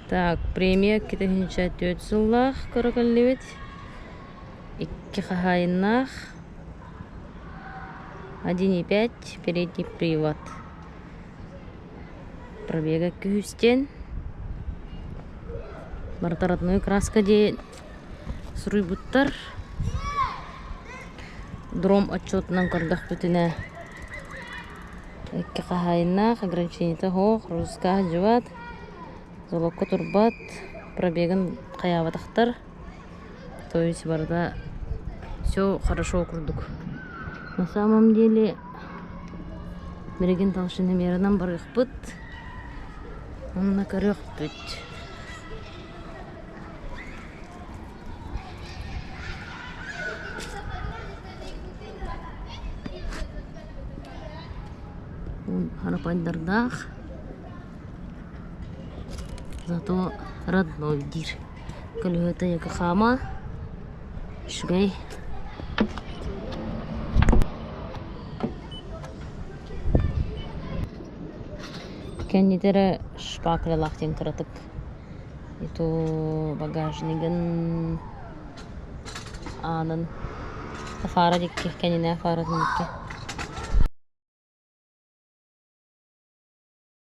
Так, премия китехинча тётсыллах көрөкөллебит. 2 хахайнах. 1,5 передний привод. Пробега күстен. Бартородной краска де суруйбуттар. Дром отчетынан көрдөх бүтүнө. 2 хахайнах, ограничение хох, русска жыват. Золокко турбат, пробеган каябатахтар. То есть барда все хорошо курдук. На самом деле мереген талшыны меренан барыхпыт. Он накарыхпыт. Он харапайдардах. Зато родной дир. Коли это я кахама. Шгай. Кеннитері шпакля лақтен кыратып. Ито багажнигін анын. Фара декке, кеніне фара декке.